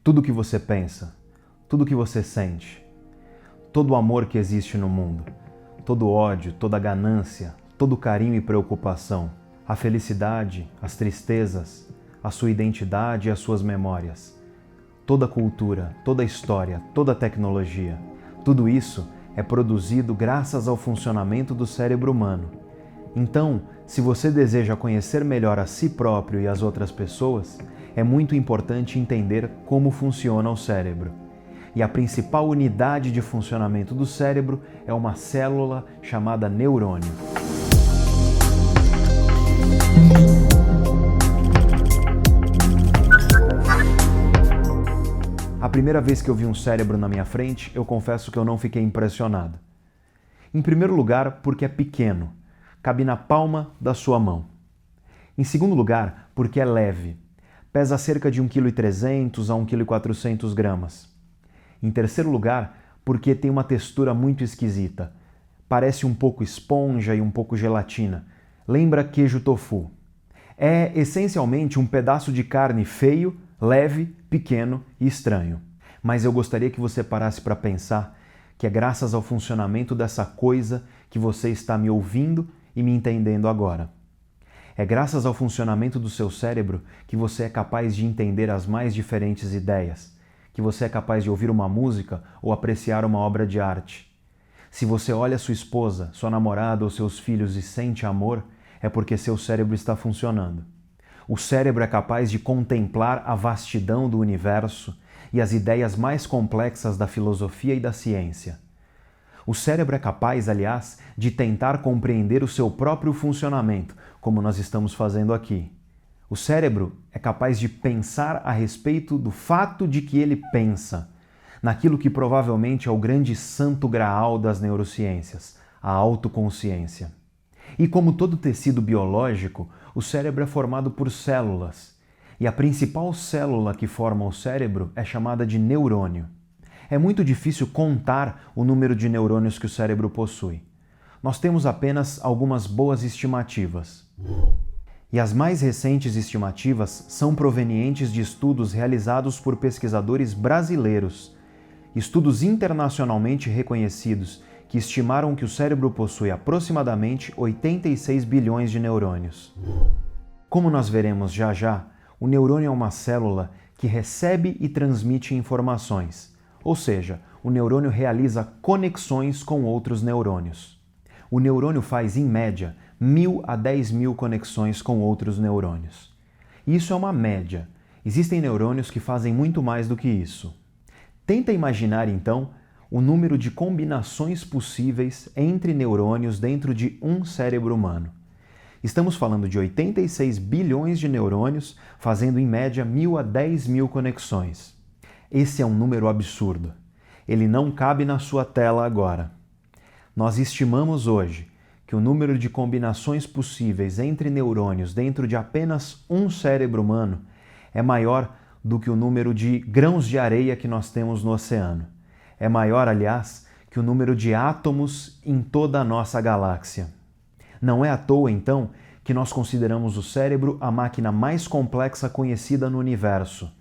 Tudo que você pensa, tudo que você sente, todo o amor que existe no mundo, todo o ódio, toda a ganância, todo o carinho e preocupação, a felicidade, as tristezas, a sua identidade e as suas memórias, toda a cultura, toda a história, toda a tecnologia, tudo isso é produzido graças ao funcionamento do cérebro humano. Então, se você deseja conhecer melhor a si próprio e as outras pessoas, é muito importante entender como funciona o cérebro. E a principal unidade de funcionamento do cérebro é uma célula chamada neurônio. A primeira vez que eu vi um cérebro na minha frente, eu confesso que eu não fiquei impressionado. Em primeiro lugar, porque é pequeno, cabe na palma da sua mão. Em segundo lugar, porque é leve, pesa cerca de 1,3 kg a 1,4 kg. Em terceiro lugar, porque tem uma textura muito esquisita. Parece um pouco esponja e um pouco gelatina. Lembra queijo tofu. É essencialmente um pedaço de carne feio, leve, pequeno e estranho. Mas eu gostaria que você parasse para pensar que é graças ao funcionamento dessa coisa que você está me ouvindo e me entendendo agora. É graças ao funcionamento do seu cérebro que você é capaz de entender as mais diferentes ideias, que você é capaz de ouvir uma música ou apreciar uma obra de arte. Se você olha sua esposa, sua namorada ou seus filhos e sente amor, é porque seu cérebro está funcionando. O cérebro é capaz de contemplar a vastidão do universo e as ideias mais complexas da filosofia e da ciência. O cérebro é capaz, aliás, de tentar compreender o seu próprio funcionamento, como nós estamos fazendo aqui. O cérebro é capaz de pensar a respeito do fato de que ele pensa, naquilo que provavelmente é o grande santo graal das neurociências, a autoconsciência. E como todo tecido biológico, o cérebro é formado por células, e a principal célula que forma o cérebro é chamada de neurônio. É muito difícil contar o número de neurônios que o cérebro possui. Nós temos apenas algumas boas estimativas. E as mais recentes estimativas são provenientes de estudos realizados por pesquisadores brasileiros, estudos internacionalmente reconhecidos que estimaram que o cérebro possui aproximadamente 86 bilhões de neurônios. Como nós veremos já já, o neurônio é uma célula que recebe e transmite informações, ou seja, o neurônio realiza conexões com outros neurônios. O neurônio faz, em média, 1.000 a 10.000 conexões com outros neurônios. Isso é uma média. Existem neurônios que fazem muito mais do que isso. Tenta imaginar, então, o número de combinações possíveis entre neurônios dentro de um cérebro humano. Estamos falando de 86 bilhões de neurônios fazendo, em média, 1.000 a 10.000 conexões. Esse é um número absurdo. Ele não cabe na sua tela agora. Nós estimamos hoje que o número de combinações possíveis entre neurônios dentro de apenas um cérebro humano é maior do que o número de grãos de areia que nós temos no oceano. É maior, aliás, que o número de átomos em toda a nossa galáxia. Não é à toa, então, que nós consideramos o cérebro a máquina mais complexa conhecida no universo.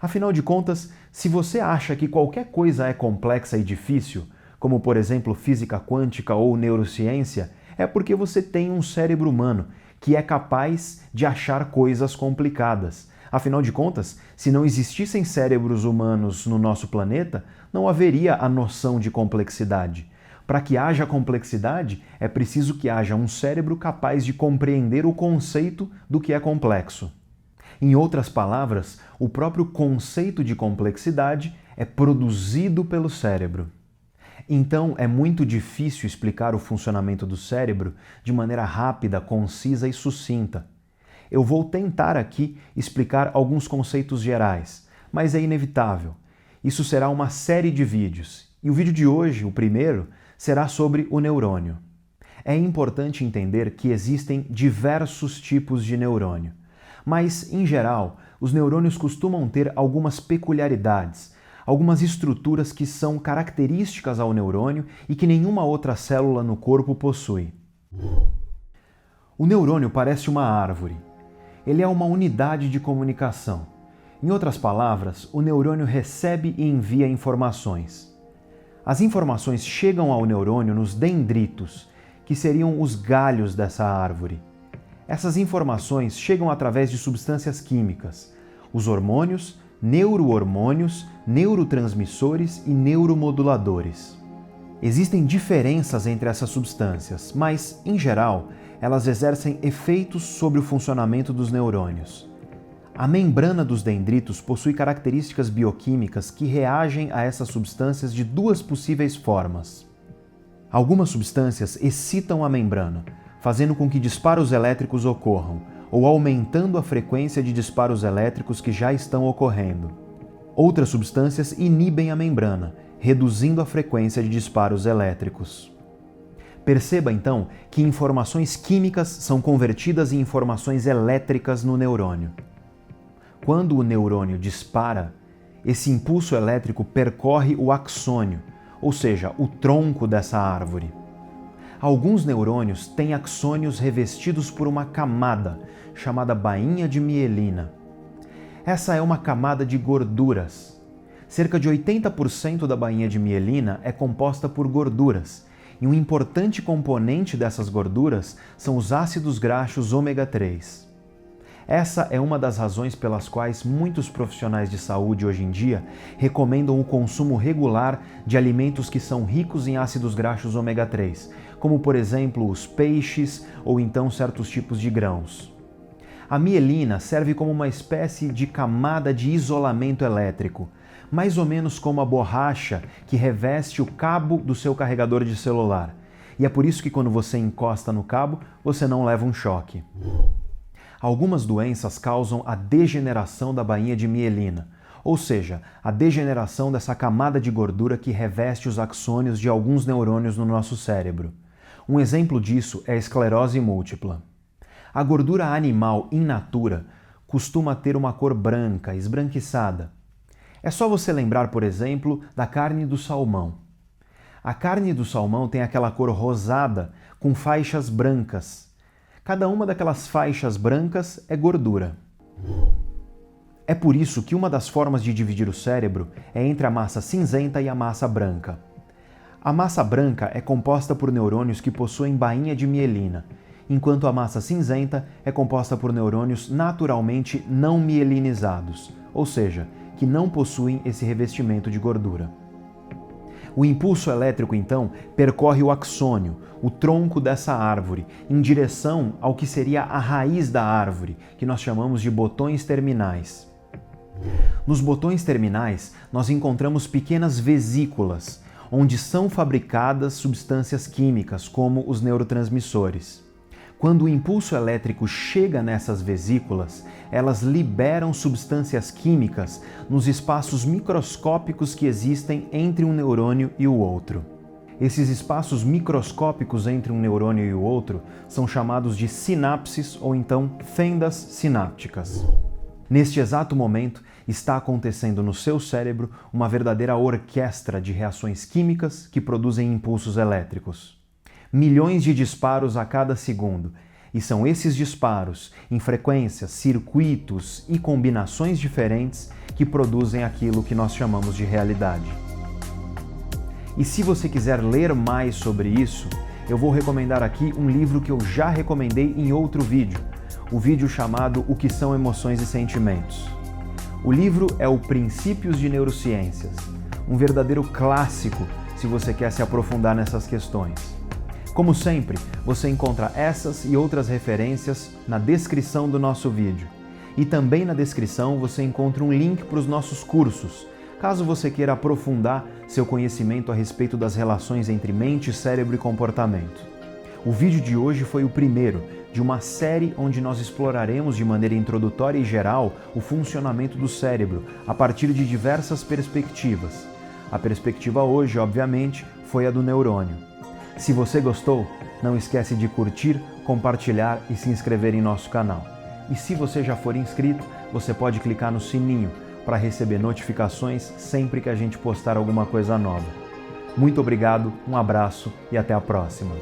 Afinal de contas, se você acha que qualquer coisa é complexa e difícil, como por exemplo física quântica ou neurociência, é porque você tem um cérebro humano que é capaz de achar coisas complicadas. Afinal de contas, se não existissem cérebros humanos no nosso planeta, não haveria a noção de complexidade. Para que haja complexidade, é preciso que haja um cérebro capaz de compreender o conceito do que é complexo. Em outras palavras, o próprio conceito de complexidade é produzido pelo cérebro. Então, é muito difícil explicar o funcionamento do cérebro de maneira rápida, concisa e sucinta. Eu vou tentar aqui explicar alguns conceitos gerais, mas é inevitável. Isso será uma série de vídeos, e o vídeo de hoje, o primeiro, será sobre o neurônio. É importante entender que existem diversos tipos de neurônio, mas, em geral, os neurônios costumam ter algumas peculiaridades, algumas estruturas que são características ao neurônio e que nenhuma outra célula no corpo possui. O neurônio parece uma árvore. Ele é uma unidade de comunicação. Em outras palavras, o neurônio recebe e envia informações. As informações chegam ao neurônio nos dendritos, que seriam os galhos dessa árvore. Essas informações chegam através de substâncias químicas, os hormônios, neurohormônios, neurotransmissores e neuromoduladores. Existem diferenças entre essas substâncias, mas, em geral, elas exercem efeitos sobre o funcionamento dos neurônios. A membrana dos dendritos possui características bioquímicas que reagem a essas substâncias de duas possíveis formas. Algumas substâncias excitam a membrana, fazendo com que disparos elétricos ocorram, ou aumentando a frequência de disparos elétricos que já estão ocorrendo. Outras substâncias inibem a membrana, reduzindo a frequência de disparos elétricos. Perceba, então, que informações químicas são convertidas em informações elétricas no neurônio. Quando o neurônio dispara, esse impulso elétrico percorre o axônio, ou seja, o tronco dessa árvore. Alguns neurônios têm axônios revestidos por uma camada, chamada bainha de mielina. Essa é uma camada de gorduras. Cerca de 80% da bainha de mielina é composta por gorduras, e um importante componente dessas gorduras são os ácidos graxos ômega 3. Essa é uma das razões pelas quais muitos profissionais de saúde hoje em dia recomendam o consumo regular de alimentos que são ricos em ácidos graxos ômega 3, como por exemplo os peixes ou então certos tipos de grãos. A mielina serve como uma espécie de camada de isolamento elétrico, mais ou menos como a borracha que reveste o cabo do seu carregador de celular. E é por isso que quando você encosta no cabo, você não leva um choque. Algumas doenças causam a degeneração da bainha de mielina, ou seja, a degeneração dessa camada de gordura que reveste os axônios de alguns neurônios no nosso cérebro. Um exemplo disso é a esclerose múltipla. A gordura animal in natura costuma ter uma cor branca, esbranquiçada. É só você lembrar, por exemplo, da carne do salmão. A carne do salmão tem aquela cor rosada com faixas brancas. Cada uma daquelas faixas brancas é gordura. É por isso que uma das formas de dividir o cérebro é entre a massa cinzenta e a massa branca. A massa branca é composta por neurônios que possuem bainha de mielina, enquanto a massa cinzenta é composta por neurônios naturalmente não mielinizados, ou seja, que não possuem esse revestimento de gordura. O impulso elétrico, então, percorre o axônio, o tronco dessa árvore, em direção ao que seria a raiz da árvore, que nós chamamos de botões terminais. Nos botões terminais, nós encontramos pequenas vesículas, onde são fabricadas substâncias químicas, como os neurotransmissores. Quando o impulso elétrico chega nessas vesículas, elas liberam substâncias químicas nos espaços microscópicos que existem entre um neurônio e o outro. Esses espaços microscópicos entre um neurônio e o outro são chamados de sinapses ou então fendas sinápticas. Neste exato momento, está acontecendo no seu cérebro uma verdadeira orquestra de reações químicas que produzem impulsos elétricos. Milhões de disparos a cada segundo, e são esses disparos, em frequências, circuitos e combinações diferentes que produzem aquilo que nós chamamos de realidade. E se você quiser ler mais sobre isso, eu vou recomendar aqui um livro que eu já recomendei em outro vídeo, o vídeo chamado O que são emoções e sentimentos. O livro é o Princípios de Neurociências, um verdadeiro clássico se você quer se aprofundar nessas questões. Como sempre, você encontra essas e outras referências na descrição do nosso vídeo. E também na descrição você encontra um link para os nossos cursos, caso você queira aprofundar seu conhecimento a respeito das relações entre mente, cérebro e comportamento. O vídeo de hoje foi o primeiro de uma série onde nós exploraremos de maneira introdutória e geral o funcionamento do cérebro a partir de diversas perspectivas. A perspectiva hoje, obviamente, foi a do neurônio. Se você gostou, não esquece de curtir, compartilhar e se inscrever em nosso canal. E se você já for inscrito, você pode clicar no sininho para receber notificações sempre que a gente postar alguma coisa nova. Muito obrigado, um abraço e até a próxima!